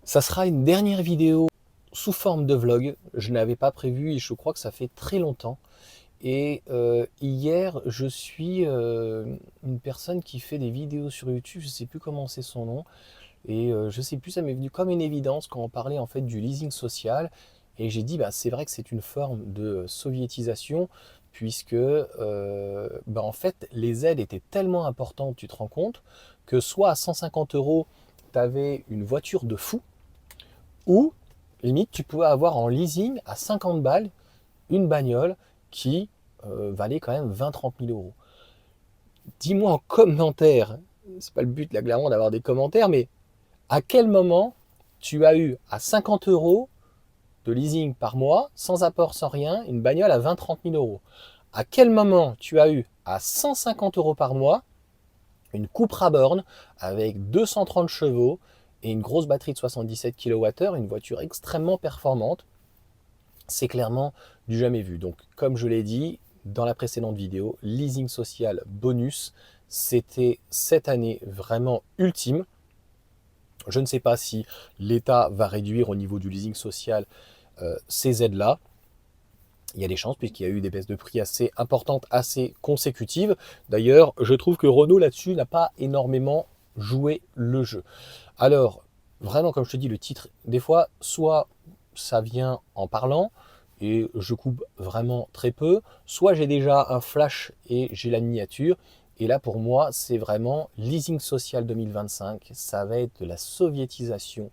Ça sera une dernière vidéo sous forme de vlog. Je n'avais pas prévu et je crois que ça fait très longtemps. Et hier, je suis une personne qui fait des vidéos sur YouTube, je ne sais plus comment c'est son nom. Et je ne sais plus, ça m'est venu comme une évidence quand on parlait en fait du leasing social. Et j'ai dit, bah, c'est vrai que c'est une forme de soviétisation, puisque en fait, les aides étaient tellement importantes, tu te rends compte, que soit à 150 euros, tu avais une voiture de fou, ou, limite, tu pouvais avoir en leasing à 50 balles une bagnole qui valait quand même 20-30 000 euros. Dis-moi en commentaire, c'est pas le but là clairement d'avoir des commentaires, mais à quel moment tu as eu à 50 euros de leasing par mois, sans apport, sans rien, une bagnole à 20-30 000 euros? À quel moment tu as eu à 150 euros par mois une Cupra Born avec 230 chevaux et une grosse batterie de 77 kWh, une voiture extrêmement performante? C'est clairement du jamais vu. Donc, comme je l'ai dit dans la précédente vidéo, leasing social bonus, c'était cette année vraiment ultime. Je ne sais pas si l'État va réduire au niveau du leasing social ces aides-là. Il y a des chances puisqu'il y a eu des baisses de prix assez importantes, assez consécutives. D'ailleurs, je trouve que Renault là-dessus n'a pas énormément joué le jeu. Alors, vraiment, comme je te dis, le titre, des fois, soit ça vient en parlant, et je coupe vraiment très peu, soit j'ai déjà un flash et j'ai la miniature. Et là, pour moi, c'est vraiment leasing social 2025. Ça va être de la soviétisation.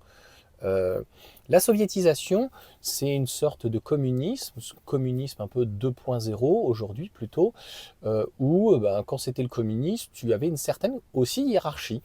Euh, la soviétisation, c'est une sorte de communisme un peu 2.0 aujourd'hui plutôt, où quand c'était le communisme, tu avais une certaine aussi hiérarchie,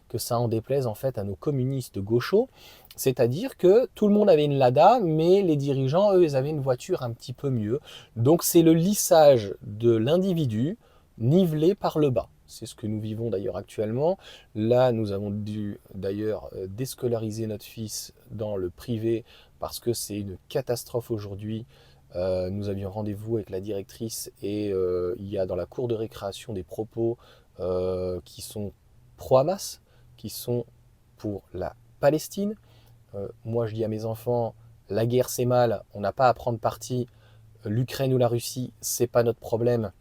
que ça en déplaise en fait à nos communistes gauchos, c'est-à-dire que tout le monde avait une Lada, mais les dirigeants, eux, ils avaient une voiture un petit peu mieux. Donc c'est le lissage de l'individu nivelé par le bas. C'est ce que nous vivons d'ailleurs actuellement. Là, nous avons dû d'ailleurs déscolariser notre fils dans le privé parce que c'est une catastrophe aujourd'hui. Nous avions rendez-vous avec la directrice et il y a dans la cour de récréation des propos qui sont pro-Hamas, qui sont pour la Palestine. Moi, je dis à mes enfants, la guerre c'est mal, on n'a pas à prendre parti. L'Ukraine ou la Russie, c'est pas notre problème.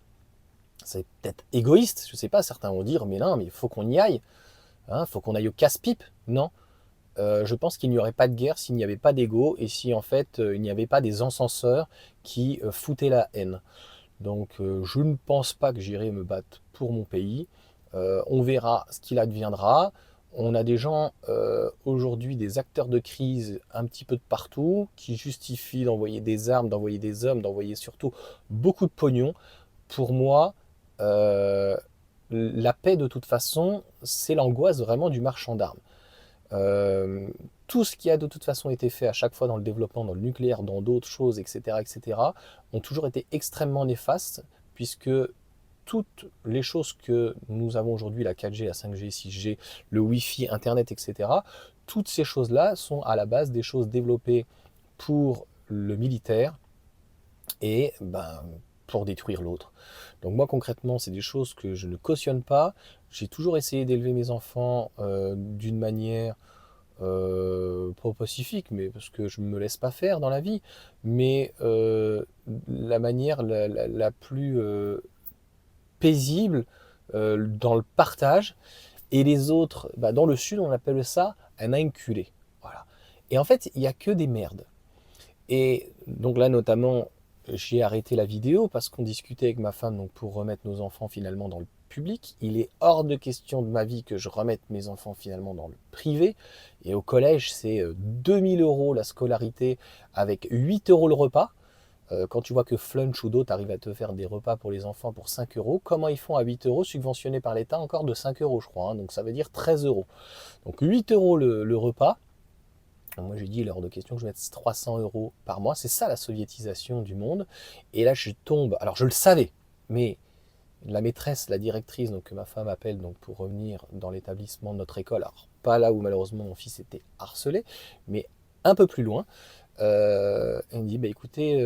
C'est peut-être égoïste, je sais pas, certains vont dire, mais non, mais il faut qu'on y aille. Il faut qu'on aille au casse-pipe. Non. Je pense qu'il n'y aurait pas de guerre s'il n'y avait pas d'ego et si en fait il n'y avait pas des encenseurs qui foutaient la haine. Donc je ne pense pas que j'irai me battre pour mon pays. On verra ce qu'il adviendra. On a des gens aujourd'hui, des acteurs de crise un petit peu de partout, qui justifient d'envoyer des armes, d'envoyer des hommes, d'envoyer surtout beaucoup de pognon. Pour moi, euh, la paix de toute façon, c'est l'angoisse vraiment du marchand d'armes. Euh, tout ce qui a de toute façon été fait à chaque fois dans le développement, dans le nucléaire, dans d'autres choses, etc., ont toujours été extrêmement néfastes, puisque toutes les choses que nous avons aujourd'hui, la 4G, la 5G, 6G, le Wi-Fi, Internet, etc., toutes ces choses-là sont à la base des choses développées pour le militaire et pour détruire l'autre. Donc moi concrètement, c'est des choses que je ne cautionne pas. J'ai toujours essayé d'élever mes enfants d'une manière pas pacifique, mais parce que je ne me laisse pas faire dans la vie, mais la manière la plus paisible dans le partage. Et les autres, dans le sud, on appelle ça un inculé. Voilà. Et en fait, il n'y a que des merdes. Et donc là, notamment, j'ai arrêté la vidéo parce qu'on discutait avec ma femme donc pour remettre nos enfants finalement dans le public. Il est hors de question de ma vie que je remette mes enfants finalement dans le privé. Et au collège, c'est 2 000 € la scolarité avec 8 € le repas. Quand tu vois que Flunch ou d'autres arrivent à te faire des repas pour les enfants pour 5 €, comment ils font à 8 € subventionnés par l'État encore de 5 € je crois, hein, donc ça veut dire 13 €. Donc 8 € le repas. Moi, j'ai dit, il est hors de question que je mette 300 € par mois. C'est ça la soviétisation du monde. Et là, je tombe. Alors, je le savais, mais la maîtresse, la directrice, donc que ma femme appelle donc pour revenir dans l'établissement de notre école, alors pas là où malheureusement mon fils était harcelé, mais un peu plus loin. Elle me dit, bah écoutez,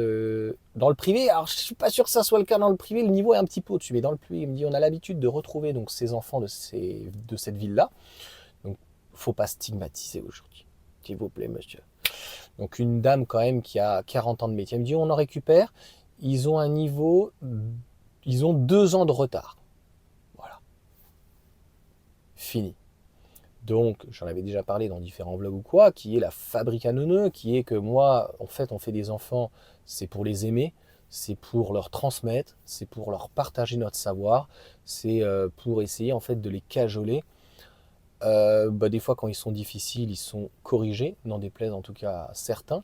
dans le privé, alors je suis pas sûr que ça soit le cas dans le privé, le niveau est un petit peu au-dessus, mais dans le privé, il me dit, on a l'habitude de retrouver donc ces enfants de cette ville-là, donc faut pas stigmatiser aujourd'hui. s'il vous plaît, monsieur. Donc une dame quand même qui a 40 ans de métier. Elle me dit, on en récupère. Ils ont un niveau, ils ont 2 ans de retard. Voilà. Fini. Donc, j'en avais déjà parlé dans différents vlogs ou quoi, qui est la fabrique à neuneux, qui est que moi, en fait, on fait des enfants, c'est pour les aimer, c'est pour leur transmettre, c'est pour leur partager notre savoir, c'est pour essayer en fait de les cajoler. Des fois, quand ils sont difficiles, ils sont corrigés, n'en déplaise en tout cas à certains.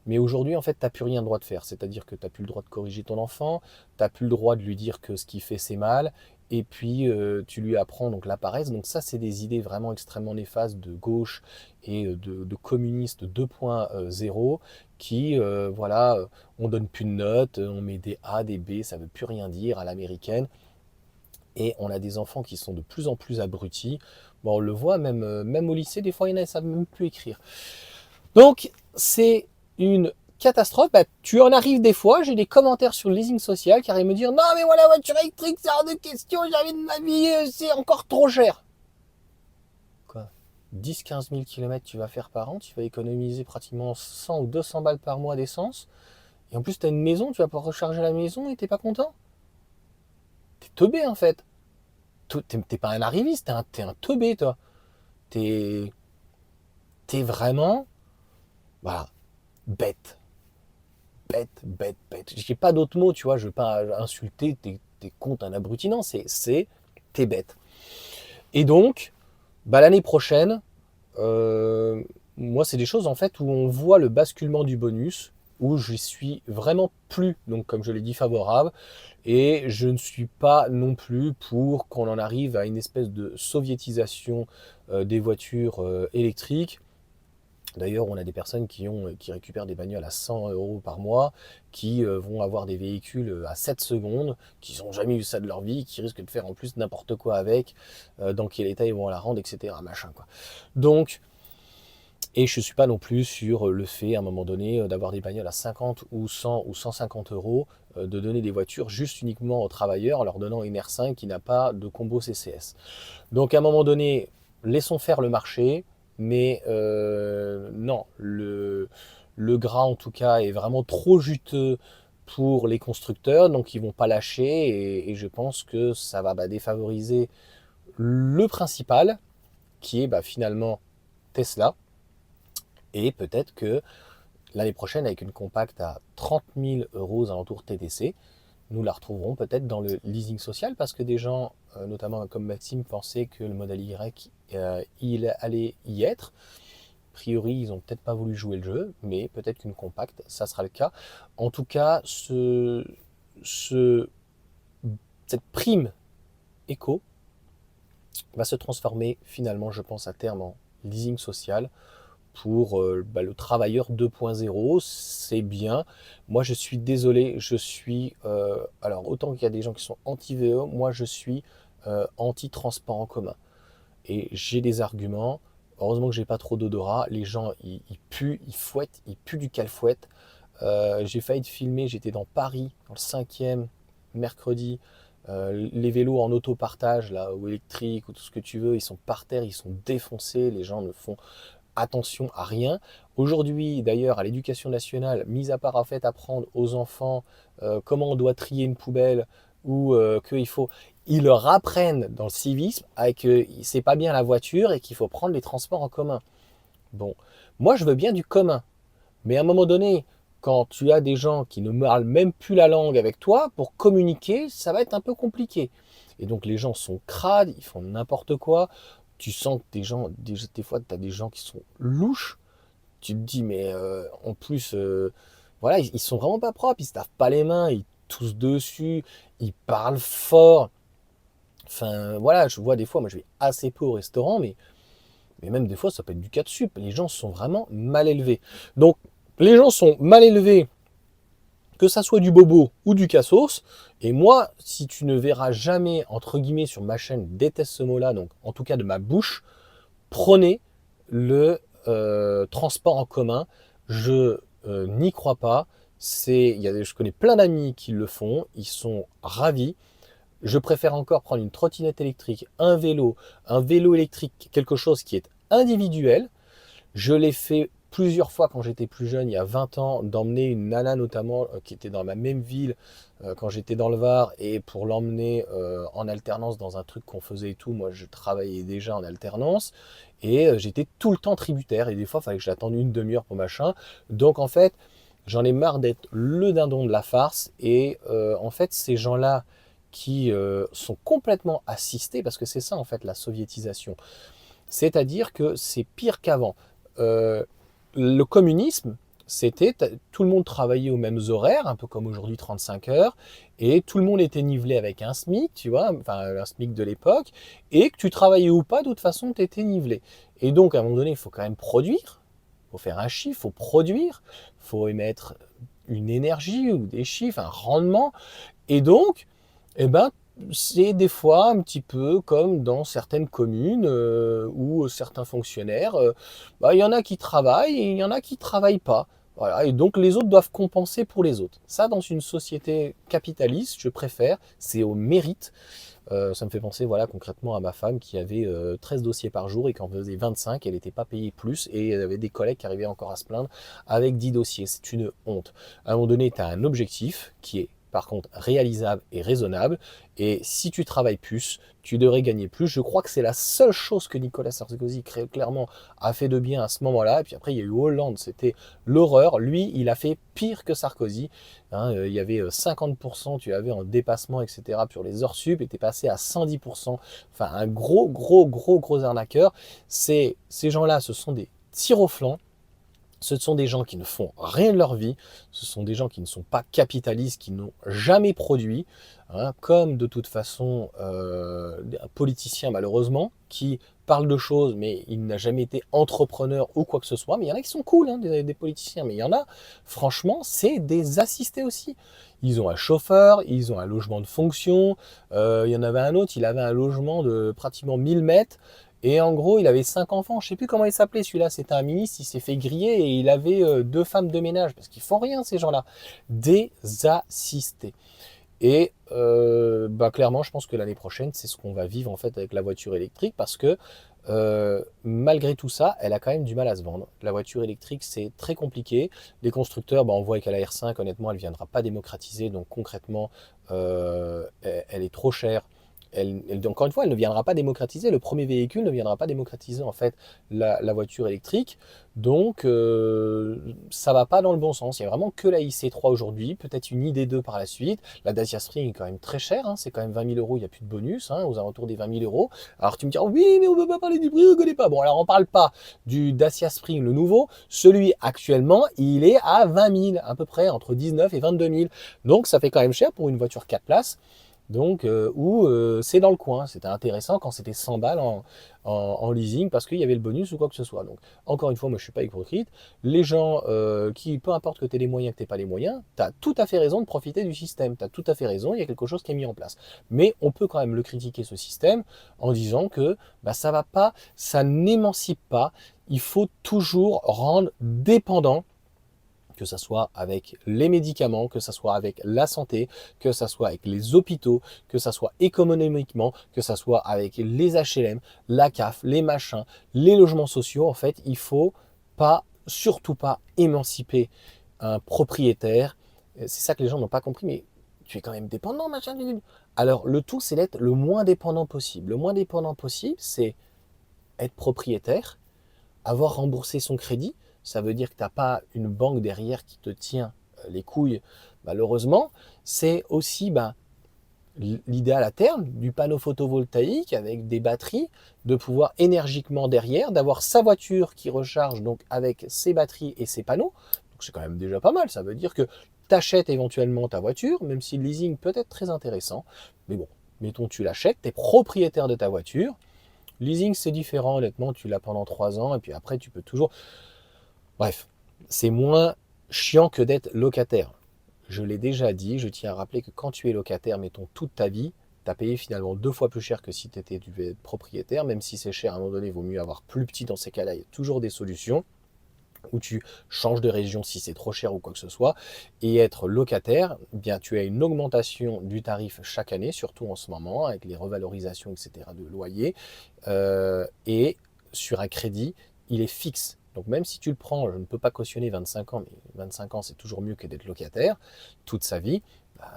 Mais aujourd'hui, en fait, tu n'as plus rien le droit de faire. C'est-à-dire que tu n'as plus le droit de corriger ton enfant, tu n'as plus le droit de lui dire que ce qu'il fait, c'est mal, et puis tu lui apprends donc la paresse. Donc ça, c'est des idées vraiment extrêmement néfastes de gauche et de communistes 2.0 qui, voilà, on donne plus de notes, on met des A, des B, ça veut plus rien dire à l'américaine. Et on a des enfants qui sont de plus en plus abrutis. Bon, on le voit même, même au lycée, des fois, il y en a qui ne savent même plus écrire. Donc, c'est une catastrophe. Tu en arrives des fois, j'ai des commentaires sur le leasing social qui arrivent me dire « Non, mais voilà, la voiture électrique, c'est hors de question, j'avais de ma vie, c'est encore trop cher. » Quoi 10-15 000 km tu vas faire par an, tu vas économiser pratiquement 100 ou 200 balles par mois d'essence. Et en plus, tu as une maison, tu vas pouvoir recharger la maison et t'es pas content. T'es teubé en fait. T'es pas un arriviste, t'es un teubé, toi. T'es vraiment, voilà, bête. Bête, bête, bête. J'ai pas d'autres mots, tu vois, je veux pas insulter, t'es con, un abruti, non, t'es bête. Et donc, l'année prochaine, moi, c'est des choses en fait où on voit le basculement du bonus, où je suis vraiment plus, donc comme je l'ai dit, favorable, et je ne suis pas non plus pour qu'on en arrive à une espèce de soviétisation des voitures électriques. D'ailleurs, on a des personnes qui récupèrent des bagnoles à 100 € par mois, qui vont avoir des véhicules à 7 secondes, qui n'ont jamais eu ça de leur vie, qui risquent de faire en plus n'importe quoi avec, dans quel état ils vont la rendre, etc. Machin, quoi. Donc, et je ne suis pas non plus sur le fait, à un moment donné, d'avoir des bagnoles à 50 ou 100 ou 150 €, de donner des voitures juste uniquement aux travailleurs en leur donnant une R5 qui n'a pas de combo CCS. Donc, à un moment donné, laissons faire le marché. Mais non, le gras en tout cas est vraiment trop juteux pour les constructeurs, donc ils ne vont pas lâcher et je pense que ça va défavoriser le principal qui est finalement Tesla. Et peut-être que l'année prochaine, avec une compacte à 30 000 € aux alentours TTC, nous la retrouverons peut-être dans le leasing social parce que des gens, notamment comme Maxime, pensaient que le modèle Y, il allait y être. A priori, ils n'ont peut-être pas voulu jouer le jeu, mais peut-être qu'une compacte, ça sera le cas. En tout cas, cette prime éco va se transformer finalement, je pense, à terme en leasing social pour le travailleur 2.0, c'est bien. Moi, je suis désolé, alors autant qu'il y a des gens qui sont anti-VE, moi je suis anti-transport en commun. Et j'ai des arguments. Heureusement que j'ai pas trop d'odorat. Les gens, ils puent, ils fouettent, ils puent du calfouette. J'ai failli te filmer, j'étais dans Paris, dans le 5e, mercredi. Les vélos en autopartage, là, ou électriques, ou tout ce que tu veux, ils sont par terre, ils sont défoncés. Les gens ne font attention à rien. Aujourd'hui, d'ailleurs, à l'éducation nationale, mis à part en fait apprendre aux enfants comment on doit trier une poubelle ou ils leur apprennent dans le civisme que c'est pas bien la voiture et qu'il faut prendre les transports en commun. Bon, moi je veux bien du commun, mais à un moment donné, quand tu as des gens qui ne parlent même plus la langue avec toi, pour communiquer, ça va être un peu compliqué. Et donc les gens sont crades, ils font n'importe quoi. Tu sens que des fois, tu as des gens qui sont louches. Tu te dis, mais en plus, voilà, ils sont vraiment pas propres, ils se lavent pas les mains, ils toussent dessus, ils parlent fort. Enfin, voilà, je vois des fois, moi je vais assez peu au restaurant, mais même des fois, ça peut être du 4 sup. Les gens sont vraiment mal élevés. Donc, les gens sont mal élevés, que ça soit du bobo ou du cassos. Et moi, si tu ne verras jamais, entre guillemets, sur ma chaîne, déteste ce mot-là, donc en tout cas de ma bouche, prenez le transport en commun. Je n'y crois pas. Je connais plein d'amis qui le font, ils sont ravis. Je préfère encore prendre une trottinette électrique, un vélo électrique, quelque chose qui est individuel. Je l'ai fait plusieurs fois quand j'étais plus jeune, il y a 20 ans, d'emmener une nana notamment qui était dans ma même ville quand j'étais dans le Var, et pour l'emmener en alternance dans un truc qu'on faisait et tout, moi je travaillais déjà en alternance et j'étais tout le temps tributaire et des fois il fallait que j'attende une demi-heure pour machin. Donc en fait, j'en ai marre d'être le dindon de la farce et en fait ces gens-là qui sont complètement assistés, parce que c'est ça en fait la soviétisation, c'est-à-dire que c'est pire qu'avant. Euh, le communisme, c'était tout le monde travaillait aux mêmes horaires, un peu comme aujourd'hui 35 heures, et tout le monde était nivelé avec un SMIC, tu vois, enfin un SMIC de l'époque, et que tu travaillais ou pas, de toute façon, tu étais nivelé. Et donc, à un moment donné, il faut quand même produire, il faut faire un chiffre, il faut produire, il faut émettre une énergie ou des chiffres, un rendement, et donc, eh ben, c'est des fois un petit peu comme dans certaines communes où certains fonctionnaires, bah, il y en a qui travaillent et il y en a qui ne travaillent pas. Voilà, et donc les autres doivent compenser pour les autres. Ça, dans une société capitaliste, je préfère, c'est au mérite. Ça me fait penser voilà, concrètement à ma femme qui avait 13 dossiers par jour et qui en faisait 25, elle n'était pas payée plus et elle avait des collègues qui arrivaient encore à se plaindre avec 10 dossiers. C'est une honte. À un moment donné, tu as un objectif qui est par contre réalisable et raisonnable, et si tu travailles plus, tu devrais gagner plus. Je crois que c'est la seule chose que Nicolas Sarkozy clairement a fait de bien à ce moment-là. Et puis après, il y a eu Hollande, c'était l'horreur. Lui, il a fait pire que Sarkozy. Hein, il y avait 50%, tu avais en dépassement, etc. sur les heures sup, et tu es passé à 110%. Enfin, un gros arnaqueur. Ces gens-là, ce sont des tirs au flanc. Ce sont des gens qui ne font rien de leur vie, ce sont des gens qui ne sont pas capitalistes, qui n'ont jamais produit, hein, comme de toute façon un politicien malheureusement, qui parle de choses, mais il n'a jamais été entrepreneur ou quoi que ce soit. Mais il y en a qui sont cool, hein, des politiciens, mais il y en a, franchement, c'est des assistés aussi. Ils ont un chauffeur, ils ont un logement de fonction, il y en avait un autre, il avait un logement de pratiquement 1000 mètres, et en gros, il avait 5 enfants. Je ne sais plus comment il s'appelait celui-là. C'était un ministre, il s'est fait griller et il avait 2 femmes de ménage. Parce qu'ils font rien, ces gens-là. Des assistés. Et bah, clairement, je pense que l'année prochaine, c'est ce qu'on va vivre en fait avec la voiture électrique. Parce que malgré tout ça, elle a quand même du mal à se vendre. La voiture électrique, c'est très compliqué. Les constructeurs, bah, on voit qu'à la R5, honnêtement, elle ne viendra pas démocratiser. Donc concrètement, elle est trop chère. Encore une fois, elle ne viendra pas démocratiser. Le premier véhicule ne viendra pas démocratiser en fait la voiture électrique. Donc, ça va pas dans le bon sens. Il n'y a vraiment que la IC3 aujourd'hui, peut-être une ID2 par la suite. La Dacia Spring est quand même très chère, hein. C'est quand même 20 000 euros. Il n'y a plus de bonus, hein, aux alentours des 20 000 euros. Alors tu me dis, oh oui, mais on ne peut pas parler du prix, on ne connaît pas. Bon, alors on ne parle pas du Dacia Spring, le nouveau. Celui actuellement, il est à 20 000, à peu près entre 19 et 22 000. Donc, ça fait quand même cher pour une voiture 4 places. Donc, c'est dans le coin. C'était intéressant quand c'était 100 balles en leasing parce qu'il y avait le bonus ou quoi que ce soit. Donc, encore une fois, moi je ne suis pas hypocrite. Les gens qui, peu importe que tu aies les moyens, que tu n'aies pas les moyens, tu as tout à fait raison de profiter du système. Tu as tout à fait raison, il y a quelque chose qui est mis en place. Mais on peut quand même le critiquer, ce système, en disant que bah, ça va pas, ça n'émancipe pas. Il faut toujours rendre dépendant, que ce soit avec les médicaments, que ce soit avec la santé, que ce soit avec les hôpitaux, que ce soit économiquement, que ce soit avec les HLM, la CAF, les machins, les logements sociaux. En fait, il faut pas, surtout pas émanciper un propriétaire. C'est ça que les gens n'ont pas compris, mais tu es quand même dépendant, machin. Alors, le tout, c'est d'être le moins dépendant possible. Le moins dépendant possible, c'est être propriétaire, avoir remboursé son crédit. Ça veut dire que tu n'as pas une banque derrière qui te tient les couilles, malheureusement. C'est aussi l'idéal à terme du panneau photovoltaïque avec des batteries, de pouvoir énergiquement derrière, d'avoir sa voiture qui recharge donc avec ses batteries et ses panneaux. Donc c'est quand même déjà pas mal. Ça veut dire que tu achètes éventuellement ta voiture, même si le leasing peut être très intéressant. Mais bon, mettons tu l'achètes, tu es propriétaire de ta voiture. Leasing, c'est différent, honnêtement, tu l'as pendant 3 ans et puis après, tu peux toujours. Bref, c'est moins chiant que d'être locataire. Je l'ai déjà dit, je tiens à rappeler que quand tu es locataire, mettons toute ta vie, tu as payé finalement 2 fois plus cher que si tu étais propriétaire. Même si c'est cher, à un moment donné, il vaut mieux avoir plus petit dans ces cas-là. Il y a toujours des solutions où tu changes de région si c'est trop cher ou quoi que ce soit. Et être locataire, eh bien, tu as une augmentation du tarif chaque année, surtout en ce moment, avec les revalorisations, etc., de loyer. Et sur un crédit, il est fixe. Donc même si tu le prends, je ne peux pas cautionner 25 ans, mais 25 ans c'est toujours mieux que d'être locataire toute sa vie. Bah,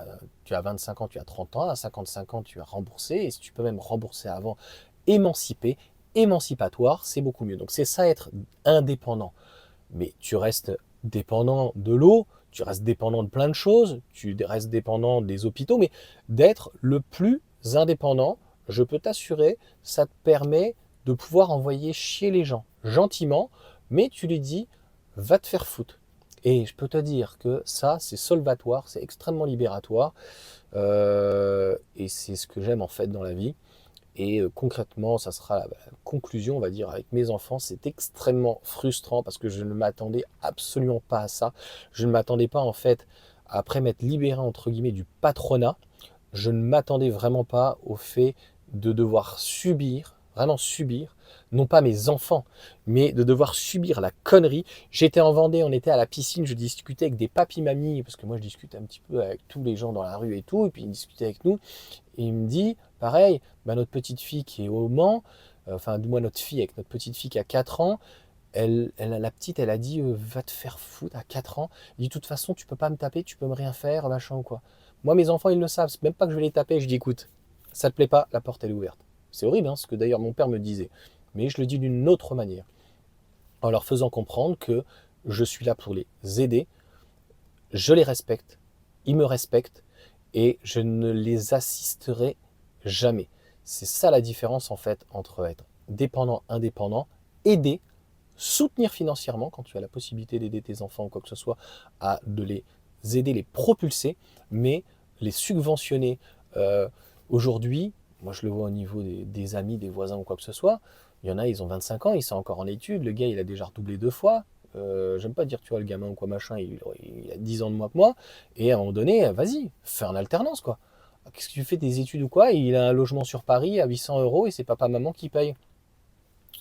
tu as 25 ans, tu as 30 ans, à 55 ans tu as remboursé, et si tu peux même rembourser avant, émancipé, émancipatoire, c'est beaucoup mieux. Donc c'est ça être indépendant. Mais tu restes dépendant de l'eau, tu restes dépendant de plein de choses, tu restes dépendant des hôpitaux, mais d'être le plus indépendant, je peux t'assurer, ça te permet de pouvoir envoyer chier les gens gentiment, mais tu lui dis, va te faire foutre. Et je peux te dire que ça, c'est solvatoire, c'est extrêmement libératoire, et c'est ce que j'aime en fait dans la vie. Et concrètement, ça sera la conclusion, on va dire, avec mes enfants. C'est extrêmement frustrant parce que je ne m'attendais absolument pas à ça. Je ne m'attendais pas, en fait, après m'être libéré, entre guillemets, du patronat, je ne m'attendais vraiment pas au fait de devoir subir, vraiment subir, non pas mes enfants, mais de devoir subir la connerie. J'étais en Vendée, on était à la piscine, je discutais avec des papis-mamies, parce que moi je discute un petit peu avec tous les gens dans la rue et tout, et puis ils discutaient avec nous, et il me dit, pareil, bah, notre petite fille qui est au Mans, enfin du moins notre fille avec notre petite fille qui a 4 ans, la petite, elle a dit va te faire foutre à 4 ans. Il dit de toute façon, tu peux pas me taper, tu peux me rien faire, machin ou quoi. Moi, mes enfants, ils le savent, c'est même pas que je vais les taper. Je dis écoute, ça te plaît pas, la porte elle est ouverte. C'est horrible, hein, ce que d'ailleurs mon père me disait. Mais je le dis d'une autre manière, en leur faisant comprendre que je suis là pour les aider, je les respecte, ils me respectent et je ne les assisterai jamais. C'est ça la différence en fait entre être dépendant, indépendant, aider, soutenir financièrement quand tu as la possibilité d'aider tes enfants ou quoi que ce soit, à de les aider, les propulser, mais les subventionner. Aujourd'hui, moi je le vois au niveau des amis, des voisins ou quoi que ce soit, il y en a, ils ont 25 ans, ils sont encore en études, le gars il a déjà redoublé 2 fois. J'aime pas dire, tu vois, le gamin ou quoi machin, il a 10 ans de moins que moi, et à un moment donné, vas-y, fais en alternance quoi. Qu'est-ce que tu fais des études ou quoi? Il a un logement sur Paris à 800 euros et c'est papa-maman qui paye.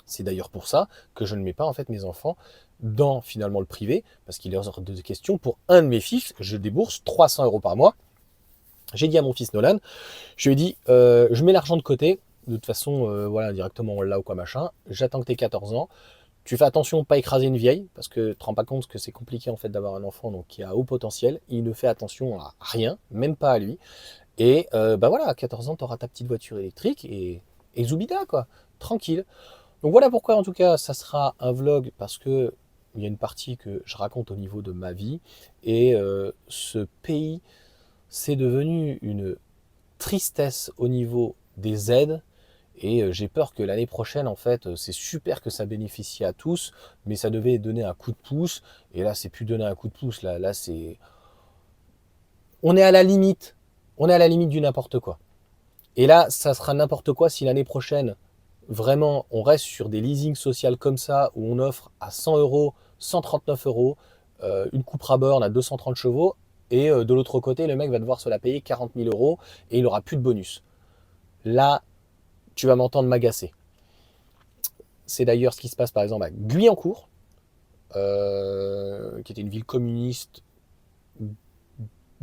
C'est d'ailleurs pour ça que je ne mets pas en fait mes enfants dans finalement le privé, parce qu'il est hors de question. Pour un de mes fils, je débourse 300 euros par mois. J'ai dit à mon fils Nolan, je lui ai dit, je mets l'argent de côté, de toute façon, voilà, directement là ou quoi machin, j'attends que tu aies 14 ans, tu fais attention de ne pas écraser une vieille, parce que tu te rends pas compte que c'est compliqué en fait d'avoir un enfant donc, qui a haut potentiel, il ne fait attention à rien, même pas à lui, et bah voilà, à 14 ans, tu auras ta petite voiture électrique, et zoubida quoi, tranquille. Donc voilà pourquoi en tout cas ça sera un vlog, parce que il y a une partie que je raconte au niveau de ma vie, et ce pays, c'est devenu une tristesse au niveau des aides, et j'ai peur que l'année prochaine, en fait, c'est super que ça bénéficie à tous, mais ça devait donner un coup de pouce, et là c'est plus donner un coup de pouce, là c'est... On est à la limite, on est à la limite du n'importe quoi. Et là, ça sera n'importe quoi si l'année prochaine, vraiment, on reste sur des leasings sociaux comme ça, où on offre à 100 euros, 139 euros, une Cupra Born à 230 chevaux, et de l'autre côté, le mec va devoir se la payer 40 000 euros, et il n'aura plus de bonus. Là, tu vas m'entendre m'agacer. C'est d'ailleurs ce qui se passe par exemple à Guyancourt, qui était une ville communiste,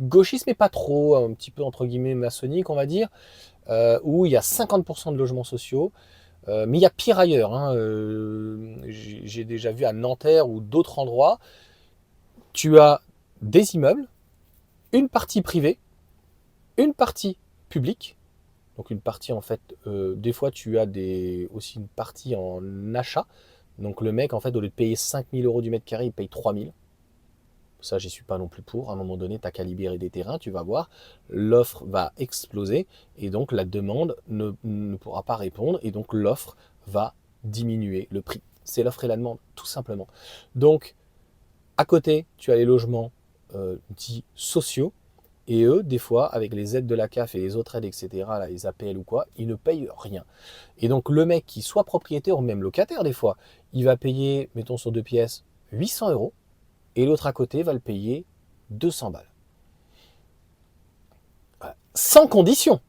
gauchiste mais pas trop, un petit peu entre guillemets maçonnique on va dire, où il y a 50% de logements sociaux. Mais il y a pire ailleurs, hein. J'ai déjà vu à Nanterre ou d'autres endroits, tu as des immeubles, une partie privée, une partie publique. Donc une partie en fait, des fois tu as aussi une partie en achat. Donc le mec en fait au lieu de payer 5 000 euros du mètre carré, il paye 3 000. Ça j'y suis pas non plus pour. À un moment donné, tu as qu'à libérer des terrains, tu vas voir, l'offre va exploser et donc la demande ne pourra pas répondre et donc l'offre va diminuer le prix. C'est l'offre et la demande, tout simplement. Donc à côté, tu as les logements dits sociaux. Et eux, des fois, avec les aides de la CAF et les autres aides, etc., là, les APL ou quoi, ils ne payent rien. Et donc, le mec qui soit propriétaire ou même locataire, des fois, il va payer, mettons sur 2 pièces, 800 euros, et l'autre à côté va le payer 200 balles. Voilà. Sans condition.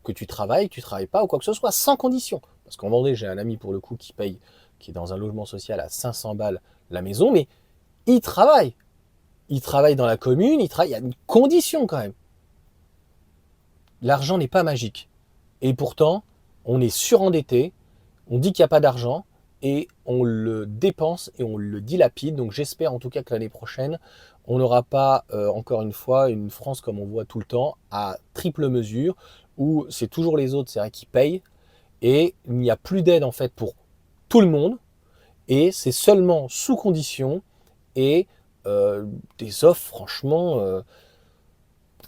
Que tu travailles pas, ou quoi que ce soit, sans condition. Parce qu'en Vendée, j'ai un ami pour le coup qui paye, qui est dans un logement social à 500 balles la maison, mais il travaille. Il travaille dans la commune, il y a une condition quand même. L'argent n'est pas magique. Et pourtant, on est surendetté, on dit qu'il n'y a pas d'argent, et on le dépense et on le dilapide. Donc j'espère en tout cas que l'année prochaine, on n'aura pas, encore une fois, une France comme on voit tout le temps, à triple mesure, où c'est toujours les autres, c'est vrai, qui payent, et il n'y a plus d'aide en fait pour tout le monde, et c'est seulement sous condition, et des offres franchement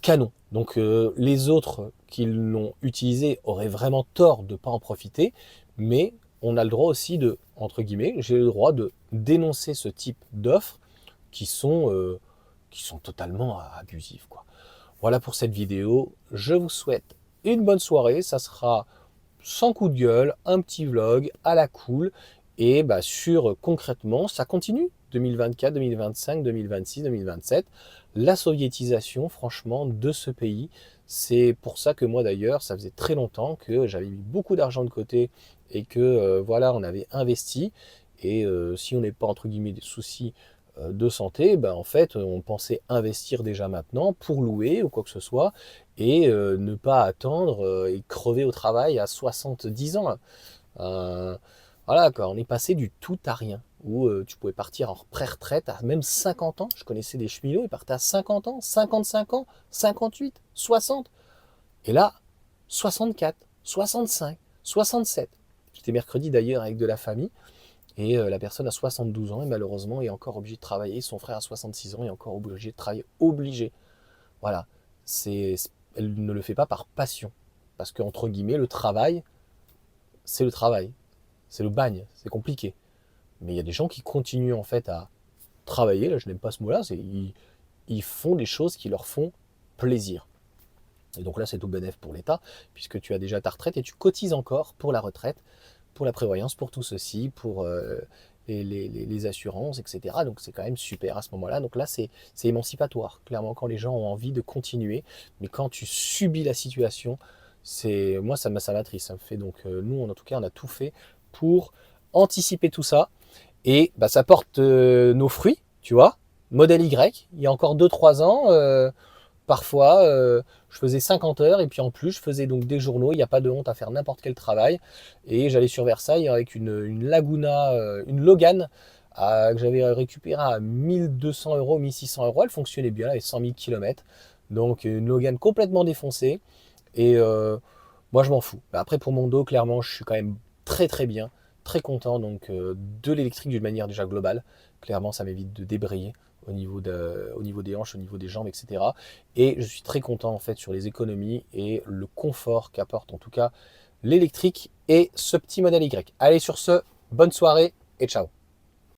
canon. Donc les autres qui l'ont utilisé auraient vraiment tort de ne pas en profiter, mais on a le droit aussi de, entre guillemets, j'ai le droit de dénoncer ce type d'offres qui sont totalement abusives, quoi. Voilà pour cette vidéo. Je vous souhaite une bonne soirée. Ça sera sans coup de gueule, un petit vlog à la cool. Et bah, sur concrètement, ça continue. 2024, 2025, 2026, 2027. La soviétisation, franchement, de ce pays. C'est pour ça que moi d'ailleurs, ça faisait très longtemps que j'avais mis beaucoup d'argent de côté et que voilà, on avait investi. Et si on n'est pas entre guillemets des soucis de santé, ben en fait, on pensait investir déjà maintenant pour louer ou quoi que ce soit et ne pas attendre et crever au travail à 70 ans. Voilà, quoi, on est passé du tout à rien, où tu pouvais partir en pré-retraite à même 50 ans. Je connaissais des cheminots, ils partaient à 50 ans, 55 ans, 58, 60. Et là, 64, 65, 67. J'étais mercredi d'ailleurs avec de la famille. Et la personne a 72 ans et malheureusement est encore obligée de travailler. Son frère a 66 ans et est encore obligé de travailler. Obligé. Voilà. Elle ne le fait pas par passion. Parce qu'entre guillemets, le travail, c'est le travail. C'est le bagne. C'est compliqué. Mais il y a des gens qui continuent en fait à travailler. Là, je n'aime pas ce mot-là. Ils font des choses qui leur font plaisir. Et donc là, c'est tout bénef pour l'État, puisque tu as déjà ta retraite et tu cotises encore pour la retraite, pour la prévoyance, pour tout ceci, pour les assurances, etc. Donc c'est quand même super à ce moment-là. Donc là, c'est émancipatoire, clairement, quand les gens ont envie de continuer. Mais quand tu subis la situation, moi, ça m'attriste. Ça me fait donc, nous, en tout cas, on a tout fait pour anticiper tout ça. Et bah, ça porte nos fruits, tu vois. Modèle Y, il y a encore 2-3 ans, parfois, je faisais 50 heures et puis en plus, je faisais donc des journaux. Il n'y a pas de honte à faire n'importe quel travail. Et j'allais sur Versailles avec une Laguna, une Logan que j'avais récupérée à 1200 euros, 1600 euros. Elle fonctionnait bien, elle avait 100 000 km. Donc une Logan complètement défoncée. Et moi, je m'en fous. Après, pour mon dos, clairement, je suis quand même très très bien, très content donc de l'électrique d'une manière déjà globale. Clairement, ça m'évite de débrayer au niveau des hanches, au niveau des jambes, etc. Et je suis très content en fait sur les économies et le confort qu'apporte en tout cas l'électrique et ce petit modèle Y. Allez, sur ce, bonne soirée et ciao.